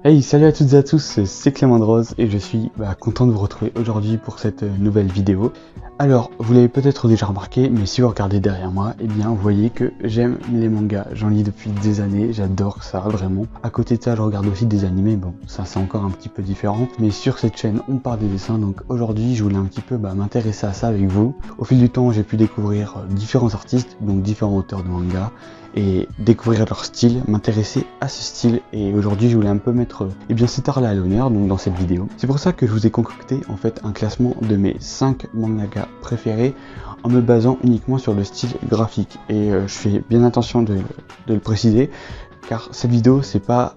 Hey, salut à toutes et à tous, c'est Clément de Rose et je suis content de vous retrouver aujourd'hui pour cette nouvelle vidéo. Alors, vous l'avez peut-être déjà remarqué, mais si vous regardez derrière moi, eh bien vous voyez que j'aime les mangas. J'en lis depuis des années, j'adore ça vraiment. À côté de ça, je regarde aussi des animés, bon ça c'est encore un petit peu différent. Mais sur cette chaîne, on parle des dessins, donc aujourd'hui je voulais un petit peu m'intéresser à ça avec vous. Au fil du temps, j'ai pu découvrir différents artistes, donc différents auteurs de mangas, et découvrir leur style, m'intéresser à ce style, et aujourd'hui je voulais un peu mettre cet art là à l'honneur donc dans cette vidéo. C'est pour ça que je vous ai concocté en fait un classement de mes 5 mangakas préférés en me basant uniquement sur le style graphique, et je fais bien attention de le préciser car cette vidéo c'est pas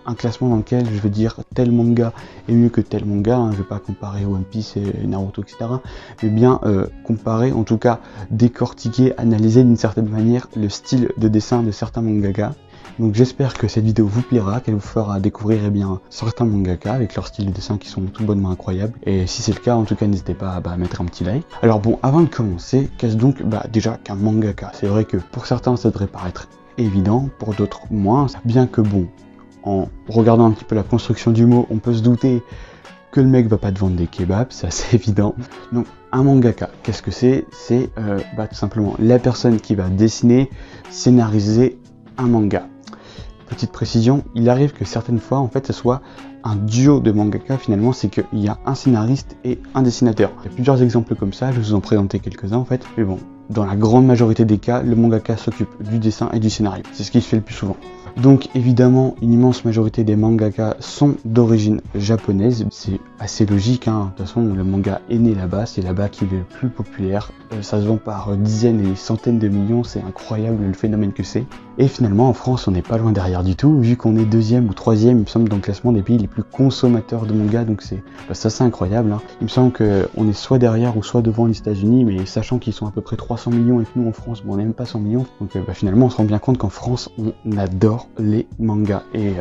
un classement dans lequel je vais dire tel manga est mieux que tel manga, hein. Je vais pas comparer One Piece et Naruto etc, mais bien comparer, en tout cas décortiquer, analyser d'une certaine manière le style de dessin de certains mangakas. Donc j'espère que cette vidéo vous plaira, qu'elle vous fera découvrir certains mangakas avec leur style de dessin qui sont tout bonnement incroyables. Et si c'est le cas, en tout cas n'hésitez pas à mettre un petit like. Alors bon, avant de commencer, qu'est-ce donc déjà qu'un mangaka? C'est vrai que pour certains ça devrait paraître évident, pour d'autres moins, bien que bon, en regardant un petit peu la construction du mot, on peut se douter que le mec va pas te vendre des kebabs, c'est assez évident. Donc un mangaka, qu'est-ce que c'est? C'est tout simplement la personne qui va dessiner, scénariser un manga. Petite précision, il arrive que certaines fois en fait ce soit un duo de mangaka, finalement c'est qu'il y a un scénariste et un dessinateur. Il y a plusieurs exemples comme ça, je vais vous en présenter quelques-uns en fait, mais bon, dans la grande majorité des cas, le mangaka s'occupe du dessin et du scénario, c'est ce qui se fait le plus souvent. Donc évidemment, une immense majorité des mangakas sont d'origine japonaise, c'est assez logique, hein. De toute façon le manga est né là-bas, c'est là-bas qu'il est le plus populaire, ça se vend par dizaines et centaines de millions, c'est incroyable le phénomène que c'est. Et finalement en France on n'est pas loin derrière du tout, vu qu'on est 2e ou 3e il me semble dans le classement des pays les plus consommateurs de manga, donc c'est assez incroyable, hein. Il me semble qu'on est soit derrière ou soit devant les États-Unis, mais sachant qu'ils sont à peu près 300 millions et que nous en France on n'est même pas 100 millions, donc finalement on se rend bien compte qu'en France on adore les mangas, et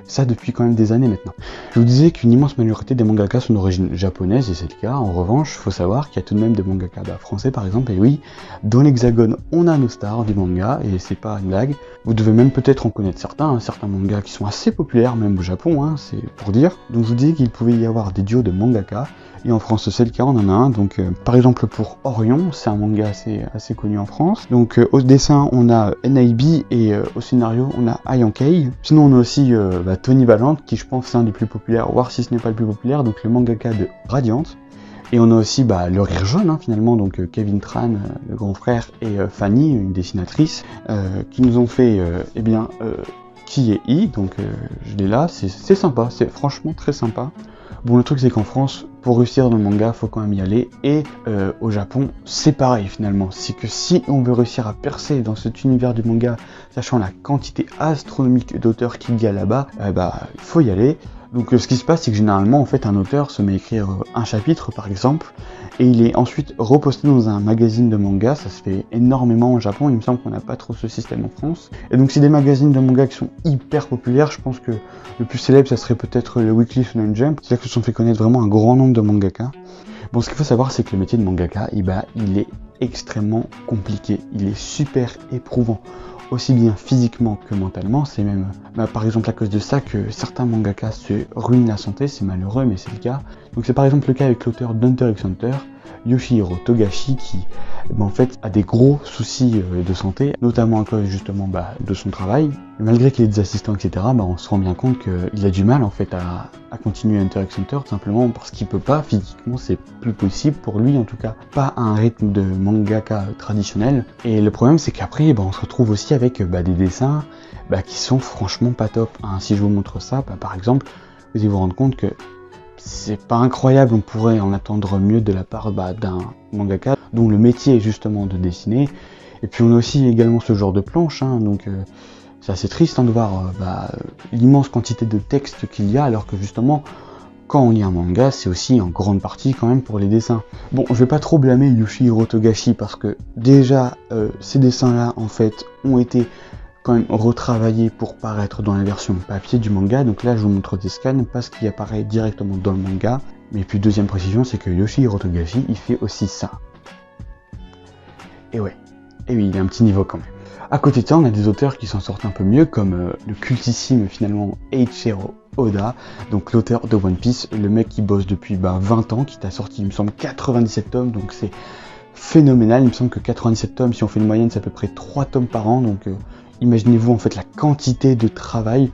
ça depuis quand même des années maintenant. Je vous disais qu'une immense majorité des mangakas sont d'origine japonaise, et c'est le cas. En revanche, il faut savoir qu'il y a tout de même des mangakas français par exemple, et oui, dans l'hexagone on a nos stars du manga, et c'est pas une blague. Vous devez même peut-être en connaître certains, hein, certains mangas qui sont assez populaires même au Japon, hein, c'est pour dire. Donc je vous disais qu'il pouvait y avoir des duos de mangaka, et en France c'est le cas, on en a un. Donc par exemple pour Orion, c'est un manga assez connu en France. Donc au dessin on a NIB, et au scénario on a Ayankei. Sinon on a aussi Tony Valente, qui je pense c'est un des plus populaires, voire si ce n'est pas le plus populaire, donc le mangaka de Radiant. Et on a aussi le rire jaune, hein, finalement, donc Kevin Tran, le grand frère, et Fanny, une dessinatrice, qui nous ont fait Qui est I, donc je l'ai là, c'est sympa, c'est franchement très sympa. Bon, le truc c'est qu'en France, pour réussir dans le manga, faut quand même y aller, et au Japon, c'est pareil finalement. C'est que si on veut réussir à percer dans cet univers du manga, sachant la quantité astronomique d'auteurs qu'il y a là-bas, il faut y aller. Donc ce qui se passe, c'est que généralement, en fait, un auteur se met à écrire un chapitre, par exemple, et il est ensuite reposté dans un magazine de manga. Ça se fait énormément au Japon, il me semble qu'on n'a pas trop ce système en France. Et donc c'est des magazines de manga qui sont hyper populaires. Je pense que le plus célèbre, ça serait peut-être le Weekly Shonen Jump. C'est là que se sont fait connaître vraiment un grand nombre de mangakas. Bon, ce qu'il faut savoir, c'est que le métier de mangaka, il est extrêmement compliqué, il est super éprouvant, aussi bien physiquement que mentalement. C'est même par exemple à cause de ça que certains mangakas se ruinent la santé, c'est malheureux mais c'est le cas. Donc c'est par exemple le cas avec l'auteur d'Hunter x Hunter, Yoshihiro Togashi, qui en fait a des gros soucis de santé, notamment à cause justement de son travail. Et malgré qu'il ait des assistants etc, on se rend bien compte qu'il a du mal en fait à continuer Hunter x Hunter, tout simplement parce qu'il peut pas, physiquement c'est plus possible pour lui, en tout cas pas à un rythme de mangaka traditionnel. Et le problème c'est qu'après on se retrouve aussi avec des dessins qui sont franchement pas top, hein. Si je vous montre ça, par exemple, vous allez vous rendre compte que c'est pas incroyable, on pourrait en attendre mieux de la part d'un mangaka dont le métier est justement de dessiner. Et puis on a aussi également ce genre de planche, hein, donc c'est assez triste de voir l'immense quantité de texte qu'il y a, alors que justement quand on lit un manga, c'est aussi en grande partie quand même pour les dessins. Bon, je vais pas trop blâmer Yoshihiro Togashi parce que déjà ces dessins là en fait ont été quand même retravaillé pour paraître dans la version papier du manga. Donc là je vous montre des scans, pas ce qui apparaît directement dans le manga. Mais puis deuxième précision, c'est que Yoshihiro Togashi il fait aussi ça. Et oui, il a un petit niveau quand même. À côté de ça, on a des auteurs qui s'en sortent un peu mieux, comme le cultissime finalement Eiichiro Oda, donc l'auteur de One Piece, le mec qui bosse depuis 20 ans, qui t'a sorti, il me semble, 97 tomes, donc c'est phénoménal. Il me semble que 97 tomes, si on fait une moyenne, c'est à peu près 3 tomes par an, donc imaginez-vous en fait la quantité de travail.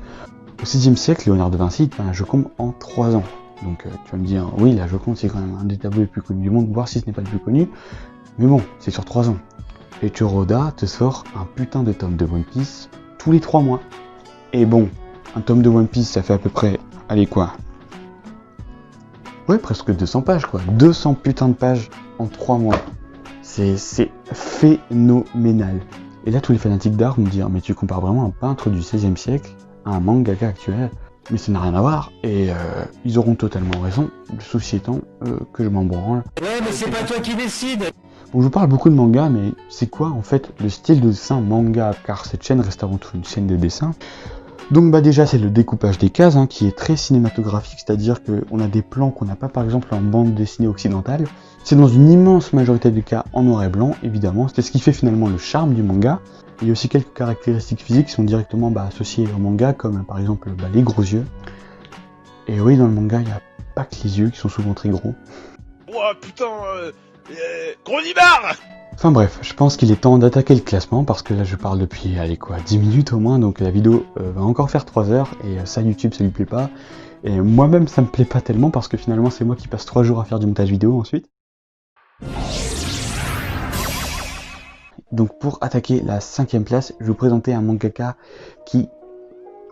Au 6e siècle, Léonard de Vinci il fait un Joconde en 3 ans. Donc tu vas me dire, oui, la Joconde c'est quand même un des tableaux les plus connus du monde, voire si ce n'est pas le plus connu, mais bon, c'est sur 3 ans. Et Oda te sort un putain de tome de One Piece tous les 3 mois. Et bon, un tome de One Piece, ça fait à peu près, allez quoi, ouais, presque 200 pages quoi, 200 putains de pages en 3 mois. C'est phénoménal. Et là, tous les fanatiques d'art vont me dire, mais tu compares vraiment un peintre du 16e siècle à un mangaka actuel, mais ça n'a rien à voir, et ils auront totalement raison, le souci étant que je m'en branle. Ouais, mais c'est pas toi qui décide. Bon, je vous parle beaucoup de manga, mais c'est quoi en fait le style de dessin manga, car cette chaîne reste avant tout une chaîne de dessin. Donc déjà c'est le découpage des cases qui est très cinématographique, c'est-à-dire qu'on a des plans qu'on n'a pas par exemple en bande dessinée occidentale. C'est dans une immense majorité des cas en noir et blanc, évidemment, c'est ce qui fait finalement le charme du manga. Il y a aussi quelques caractéristiques physiques qui sont directement associées au manga, comme par exemple les gros yeux. Et oui, dans le manga, il n'y a pas que les yeux qui sont souvent très gros. Ouah putain, gros nibard. Enfin bref, je pense qu'il est temps d'attaquer le classement, parce que là je parle depuis, allez quoi, 10 minutes au moins, donc la vidéo va encore faire 3 heures, et ça YouTube ça lui plaît pas. Et moi-même ça me plaît pas tellement, parce que finalement c'est moi qui passe 3 jours à faire du montage vidéo ensuite. Donc pour attaquer la 5e place, je vais vous présenter un mangaka qui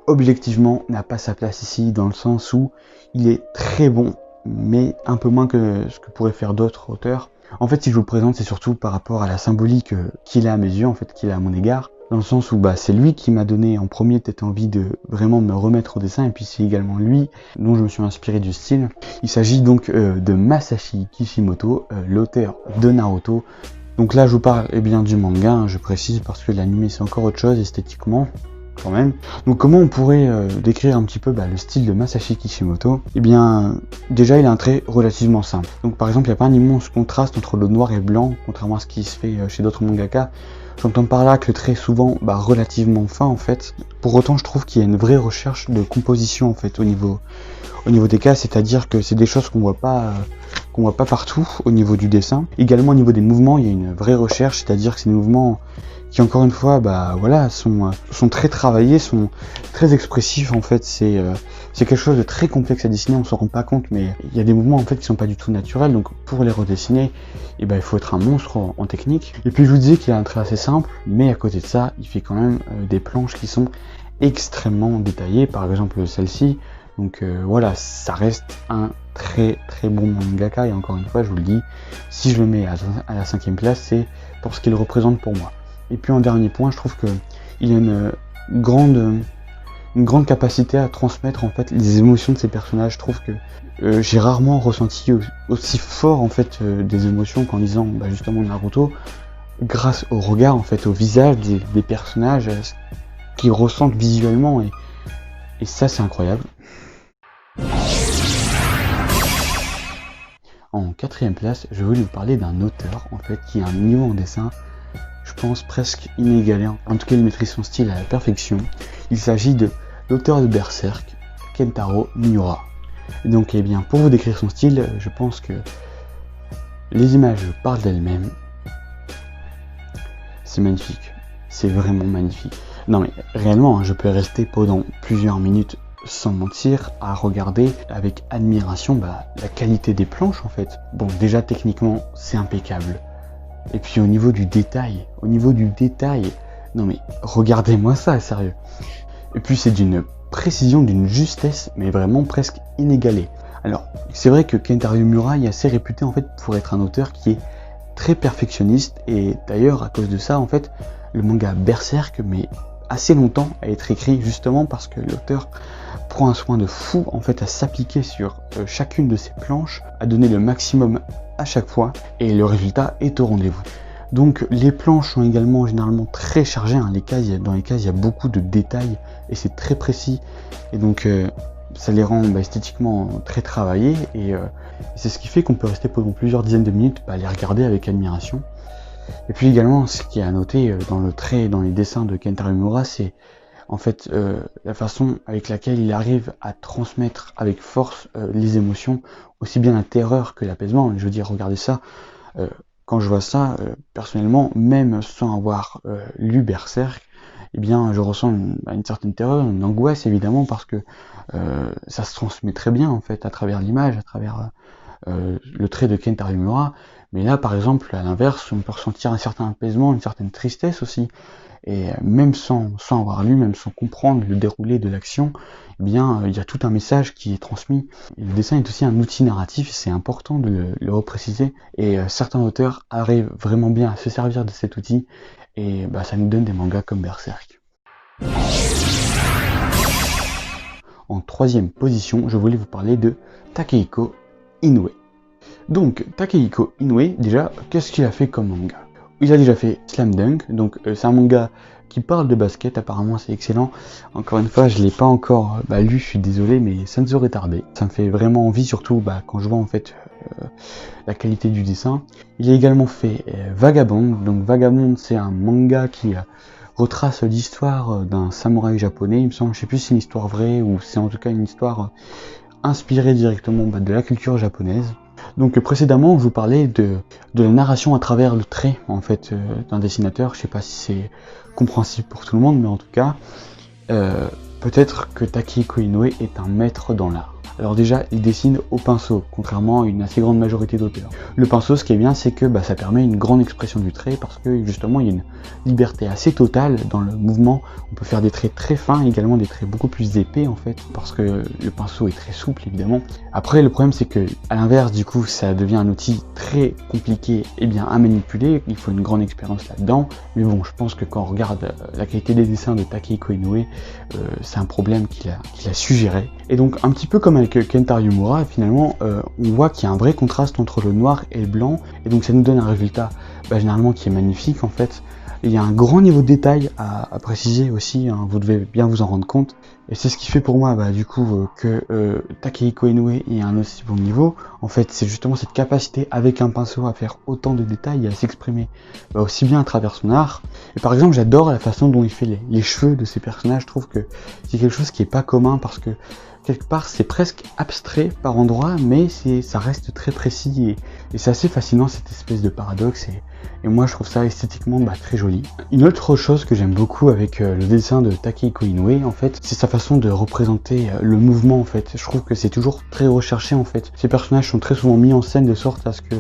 objectivement n'a pas sa place ici, dans le sens où il est très bon, mais un peu moins que ce que pourraient faire d'autres auteurs. En fait, si je vous le présente, c'est surtout par rapport à la symbolique qu'il a à mes yeux, en fait, qu'il a à mon égard, dans le sens où c'est lui qui m'a donné en premier peut-être envie de vraiment me remettre au dessin, et puis c'est également lui dont je me suis inspiré du style. Il s'agit donc de Masashi Kishimoto, l'auteur de Naruto. Donc là, je vous parle bien du manga, je précise, parce que l'anime c'est encore autre chose esthétiquement. Quand même. Donc comment on pourrait décrire un petit peu le style de Masashi Kishimoto? Eh bien, déjà il a un trait relativement simple. Donc par exemple, il n'y a pas un immense contraste entre le noir et blanc, contrairement à ce qui se fait chez d'autres mangaka. J'entends par là que le trait est souvent relativement fin en fait. Pour autant, je trouve qu'il y a une vraie recherche de composition en fait au niveau des cases, c'est-à-dire que c'est des choses qu'on voit pas partout au niveau du dessin. Également au niveau des mouvements, il y a une vraie recherche, c'est-à-dire que c'est des mouvements qui encore une fois sont très travaillés, sont très expressifs en fait. C'est quelque chose de très complexe à dessiner, on s'en rend pas compte, mais il y a des mouvements en fait qui sont pas du tout naturels, donc pour les redessiner, il faut être un monstre en technique. Et puis je vous disais qu'il a un trait assez simple, mais à côté de ça, il fait quand même des planches qui sont extrêmement détaillées, par exemple celle-ci. Donc voilà, ça reste un très très bon mangaka, et encore une fois je vous le dis, si je le mets à la 5e place, c'est pour ce qu'il représente pour moi. Et puis en dernier point, je trouve qu'il a une grande capacité à transmettre en fait les émotions de ses personnages. Je trouve que j'ai rarement ressenti aussi fort en fait des émotions qu'en lisant justement Naruto, grâce au regard en fait, au visage des personnages, ce qu'ils ressentent visuellement, et ça c'est incroyable. En 4e place, je voulais vous parler d'un auteur en fait qui a un niveau en dessin, je pense presque inégalé. En tout cas, il maîtrise son style à la perfection. Il s'agit de l'auteur de Berserk, Kentaro Miura. Et donc, pour vous décrire son style, je pense que les images parlent d'elles-mêmes. C'est magnifique. C'est vraiment magnifique. Non mais réellement, je peux rester pendant plusieurs minutes sans mentir à regarder avec admiration la qualité des planches en fait. Bon, déjà techniquement, c'est impeccable. Et puis au niveau du détail, non mais regardez-moi ça, sérieux. Et puis c'est d'une précision, d'une justesse, mais vraiment presque inégalée. Alors, c'est vrai que Kentaro Miura est assez réputé en fait pour être un auteur qui est très perfectionniste, et d'ailleurs à cause de ça en fait, le manga Berserk met assez longtemps à être écrit, justement parce que l'auteur prend un soin de fou en fait à s'appliquer sur chacune de ses planches, à donner le maximum à chaque fois, et le résultat est au rendez-vous. Donc les planches sont également généralement très chargées, dans les cases il y a beaucoup de détails et c'est très précis, et donc ça les rend esthétiquement très travaillés, et c'est ce qui fait qu'on peut rester pendant plusieurs dizaines de minutes à les regarder avec admiration. Et puis également, ce qui est à noter dans les dessins de Kentaro Miura, c'est en fait, la façon avec laquelle il arrive à transmettre avec force les émotions, aussi bien la terreur que l'apaisement. Je veux dire, regardez ça, quand je vois ça, personnellement, même sans avoir lu Berserk, eh bien, je ressens une certaine terreur, une angoisse évidemment, parce que ça se transmet très bien en fait à travers l'image, à travers le trait de Kentaro Miura. Mais là, par exemple, à l'inverse, on peut ressentir un certain apaisement, une certaine tristesse aussi. Et même sans avoir lu, même sans comprendre le déroulé de l'action, eh bien, il y a tout un message qui est transmis. Et le dessin est aussi un outil narratif, c'est important de le repréciser. Et certains auteurs arrivent vraiment bien à se servir de cet outil, et bah, ça nous donne des mangas comme Berserk. En troisième position, je voulais vous parler de Takehiko Inoue. Donc, Takehiko Inoue, déjà, qu'est-ce qu'il a fait comme manga? Il a déjà fait Slam Dunk, donc c'est un manga qui parle de basket, apparemment c'est excellent. Encore une fois, je l'ai pas encore lu, je suis désolé, mais ça ne saurait tarder. Ça me fait vraiment envie, surtout quand je vois en fait la qualité du dessin. Il a également fait Vagabond, donc Vagabond c'est un manga qui retrace l'histoire d'un samouraï japonais, il me semble, je sais plus si c'est une histoire vraie ou c'est en tout cas une histoire inspirée directement de la culture japonaise. Donc précédemment, je vous parlais de la narration à travers le trait en fait d'un dessinateur. Je sais pas si c'est compréhensible pour tout le monde, mais en tout cas, peut-être que Takehiko Inoue est un maître dans l'art. Alors déjà, il dessine au pinceau, contrairement à une assez grande majorité d'auteurs. Le pinceau, ce qui est bien, c'est que ça permet une grande expression du trait, parce que justement, il y a une liberté assez totale dans le mouvement. On peut faire des traits très fins, également des traits beaucoup plus épais, en fait, parce que le pinceau est très souple, évidemment. Après, le problème, c'est que, à l'inverse, du coup, ça devient un outil très compliqué et bien à manipuler. Il faut une grande expérience là-dedans. Mais bon, je pense que quand on regarde la qualité des dessins de Takehiko Inoue, c'est un problème qu'il a su gérer. Et donc, un petit peu comme avec Kentaro Miura, finalement, on voit qu'il y a un vrai contraste entre le noir et le blanc, et donc ça nous donne un résultat généralement qui est magnifique en fait. Il y a un grand niveau de détail à préciser aussi, hein, vous devez bien vous en rendre compte, et c'est ce qui fait pour moi du coup que Takehiko Inoue est à un aussi bon niveau. En fait, c'est justement cette capacité avec un pinceau à faire autant de détails et à s'exprimer aussi bien à travers son art. Et par exemple, j'adore la façon dont il fait les cheveux de ses personnages. Je trouve que c'est quelque chose qui est pas commun, parce que quelque part c'est presque abstrait par endroits, mais ça reste très précis, et c'est assez fascinant cette espèce de paradoxe, et moi je trouve ça esthétiquement très joli. Une autre chose que j'aime beaucoup avec le dessin de Takehiko Inoue, en fait, c'est sa façon de représenter le mouvement en fait. Je trouve que c'est toujours très recherché en fait. Ces personnages sont très souvent mis en scène de sorte à ce que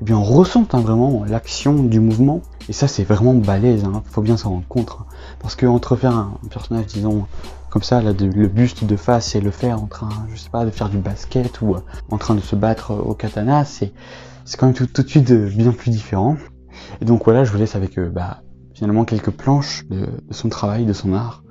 on ressente vraiment l'action du mouvement, et ça c'est vraiment balèze, faut bien s'en rendre compte, parce que entre faire un personnage, disons, comme ça, là, le buste de face, et le faire en train, je sais pas, de faire du basket ou en train de se battre au katana, c'est quand même tout de suite bien plus différent. Et donc voilà, je vous laisse avec finalement quelques planches de son travail, de son art.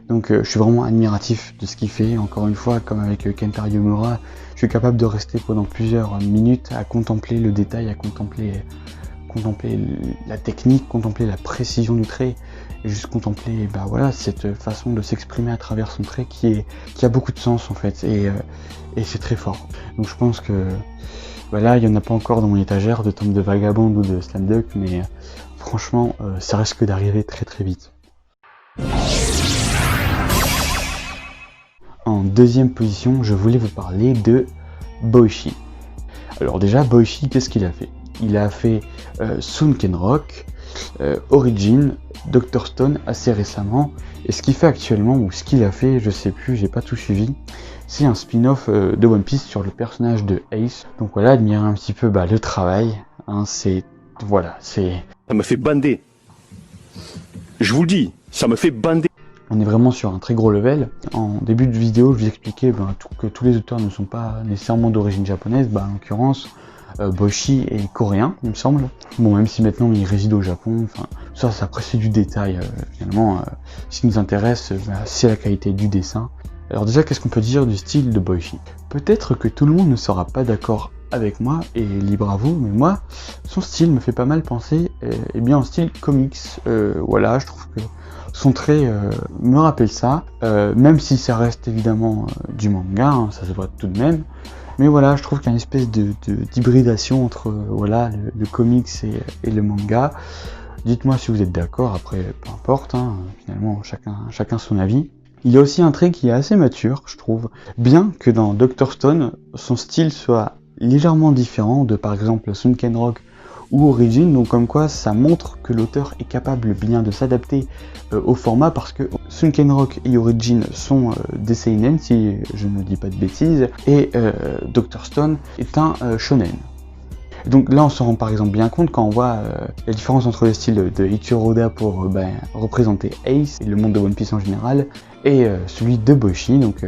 Donc je suis vraiment admiratif de ce qu'il fait. Encore une fois, comme avec Kentaro Miura, je suis capable de rester pendant plusieurs minutes à contempler le détail, à contempler la technique, contempler la précision du trait, et juste contempler cette façon de s'exprimer à travers son trait qui a beaucoup de sens en fait, et c'est très fort. Donc je pense que là il n'y en a pas encore dans mon étagère de tomes de Vagabond ou de Slam Dunk, mais franchement ça risque d'arriver très très vite. En deuxième position, je voulais vous parler de Boichi. Alors déjà, Boichi, qu'est-ce qu'il a fait? Il a fait Sunken Rock, Origin, Dr. Stone assez récemment, et ce qu'il fait actuellement, ou ce qu'il a fait, je sais plus, j'ai pas tout suivi, c'est un spin-off de One Piece sur le personnage de Ace. Donc voilà, admirez un petit peu le travail, c'est... Ça me fait bander. Je vous le dis, ça me fait bander. On est vraiment sur un très gros level. En début de vidéo, je vous expliquais que tous les auteurs ne sont pas nécessairement d'origine japonaise. En l'occurrence, Boichi est coréen, il me semble. Bon, même si maintenant il réside au Japon, ça après c'est du détail. Finalement, ce qui nous intéresse, c'est la qualité du dessin. Alors déjà, qu'est-ce qu'on peut dire du style de Boichi? Peut-être que tout le monde ne sera pas d'accord avec moi, et libre à vous, mais moi, son style me fait pas mal penser en style comics. Je trouve que son trait me rappelle ça, même si ça reste évidemment du manga, ça se voit tout de même. Mais voilà, je trouve qu'il y a une espèce d'hybridation entre le comics et le manga. Dites-moi si vous êtes d'accord, après peu importe, hein, finalement chacun son avis. Il y a aussi un trait qui est assez mature, je trouve, bien que dans Dr. Stone, son style soit légèrement différent de par exemple Sunken Rock ou Origin, donc comme quoi ça montre que l'auteur est capable bien de s'adapter au format, parce que Sunken Rock et Origin sont des seinen, si je ne dis pas de bêtises, et Dr. Stone est un shonen. Donc là on se rend par exemple bien compte quand on voit la différence entre le style de Ichiro Oda pour représenter Ace et le monde de One Piece en général, et celui de Boichi, donc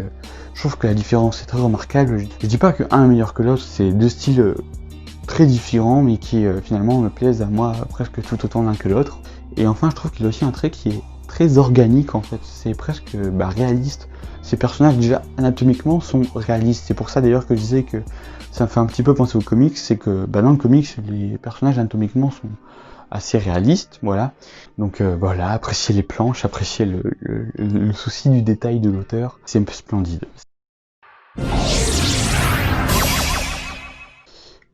je trouve que la différence est très remarquable. Je dis pas que un est meilleur que l'autre, c'est deux styles très différents mais qui finalement me plaisent à moi presque tout autant l'un que l'autre. Et enfin je trouve qu'il y a aussi un trait qui est très organique en fait, c'est presque réaliste. Ces personnages déjà anatomiquement sont réalistes, c'est pour ça d'ailleurs que je disais que ça me fait un petit peu penser aux comics, c'est que dans le comics les personnages anatomiquement sont assez réalistes, voilà. Donc voilà, appréciez les planches, appréciez le souci du détail de l'auteur, c'est un peu splendide.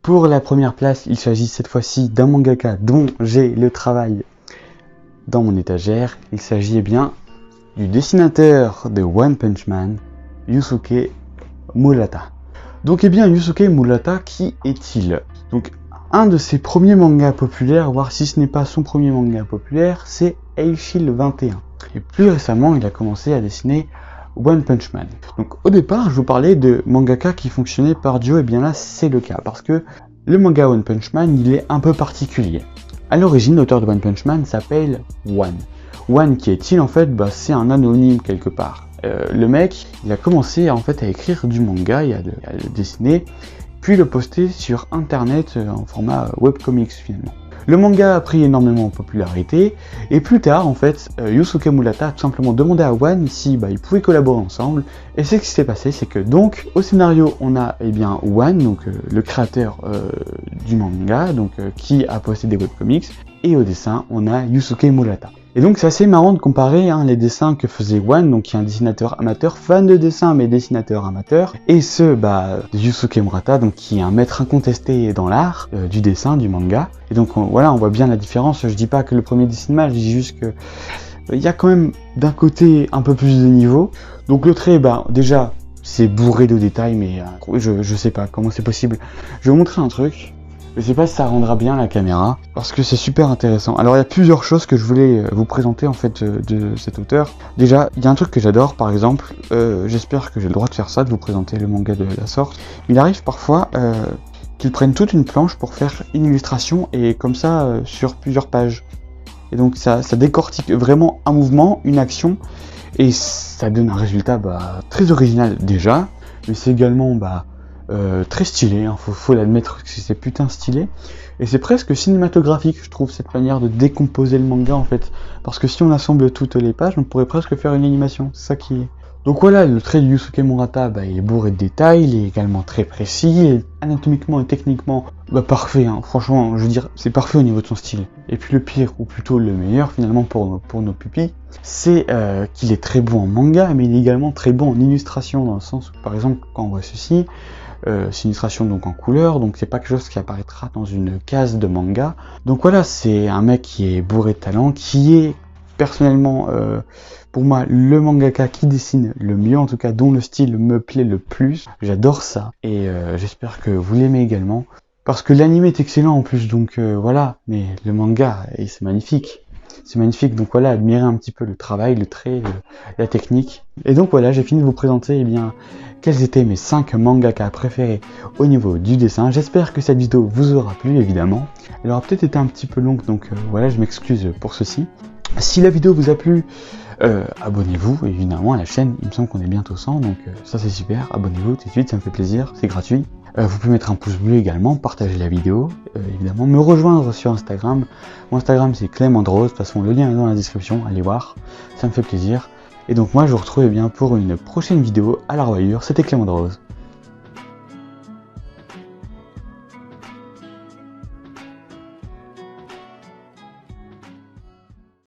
Pour la première place, il s'agit cette fois-ci d'un mangaka dont j'ai le travail dans mon étagère. Il s'agit bien du dessinateur de One Punch Man, Yusuke Murata. Donc Yusuke Murata, qui est-il? Donc un de ses premiers mangas populaires, voire si ce n'est pas son premier manga populaire, c'est Eishil 21. Et plus récemment, il a commencé à dessiner One Punch Man. Donc au départ, je vous parlais de mangaka qui fonctionnait par duo, et bien là c'est le cas, parce que le manga One Punch Man, il est un peu particulier. À l'origine, l'auteur de One Punch Man s'appelle One. One, qui est-il en fait? C'est un anonyme quelque part. Le mec, il a commencé en fait à écrire du manga et à le dessiner, puis le poster sur internet en format webcomics finalement. Le manga a pris énormément en popularité, et plus tard en fait, Yusuke Murata a tout simplement demandé à One si ils pouvaient collaborer ensemble, et ce qui s'est passé, c'est que donc au scénario on a One, donc le créateur du manga, donc qui a posté des webcomics, et au dessin on a Yusuke Murata. Et donc c'est assez marrant de comparer les dessins que faisait One, donc qui est un dessinateur amateur, fan de dessin mais dessinateur amateur, et ceux de Yusuke Murata, donc qui est un maître incontesté dans l'art du dessin, du manga. Et donc voilà, on voit bien la différence. Je dis pas que le premier dessine mal, je dis juste que il y a quand même d'un côté un peu plus de niveau. Donc le trait, déjà c'est bourré de détails, mais je sais pas comment c'est possible. Je vais vous montrer un truc. Je sais pas si ça rendra bien la caméra, parce que c'est super intéressant. Alors il y a plusieurs choses que je voulais vous présenter en fait de cet auteur. Déjà, il y a un truc que j'adore, par exemple, j'espère que j'ai le droit de faire ça, de vous présenter le manga de la sorte. Il arrive parfois qu'ils prennent toute une planche pour faire une illustration, et comme ça sur plusieurs pages. Et donc ça décortique vraiment un mouvement, une action, et ça donne un résultat très original déjà, mais c'est également très stylé, faut l'admettre que c'est putain stylé, et c'est presque cinématographique, je trouve, cette manière de décomposer le manga en fait, parce que si on assemble toutes les pages, on pourrait presque faire une animation, c'est ça qui est. Donc voilà, le trait de Yusuke Murata, il est bourré de détails, il est également très précis, et anatomiquement et techniquement, parfait, franchement, je veux dire, c'est parfait au niveau de son style. Et puis le pire, ou plutôt le meilleur finalement pour nos pupilles, c'est qu'il est très bon en manga, mais il est également très bon en illustration, dans le sens où, par exemple, quand on voit ceci, c'est une illustration donc en couleur, donc c'est pas quelque chose qui apparaîtra dans une case de manga. Donc voilà, c'est un mec qui est bourré de talent, qui est personnellement pour moi le mangaka qui dessine le mieux, en tout cas dont le style me plaît le plus. J'adore ça, et j'espère que vous l'aimez également, parce que l'anime est excellent en plus, donc voilà, mais le manga, et c'est magnifique. C'est magnifique, donc voilà, admirez un petit peu le travail, le trait, la technique. Et donc voilà, j'ai fini de vous présenter quels étaient mes 5 mangaka préférés au niveau du dessin. J'espère que cette vidéo vous aura plu, évidemment. Elle aura peut-être été un petit peu longue, donc voilà, je m'excuse pour ceci. Si la vidéo vous a plu, abonnez-vous évidemment à la chaîne, il me semble qu'on est bientôt 100, donc ça c'est super, abonnez-vous tout de suite, ça me fait plaisir, c'est gratuit. Vous pouvez mettre un pouce bleu également, partager la vidéo, évidemment, me rejoindre sur Instagram. Mon Instagram c'est Clément Drose, de toute façon le lien est dans la description, allez voir, ça me fait plaisir. Et donc moi je vous retrouve pour une prochaine vidéo à la revoyure, c'était Clément Drose.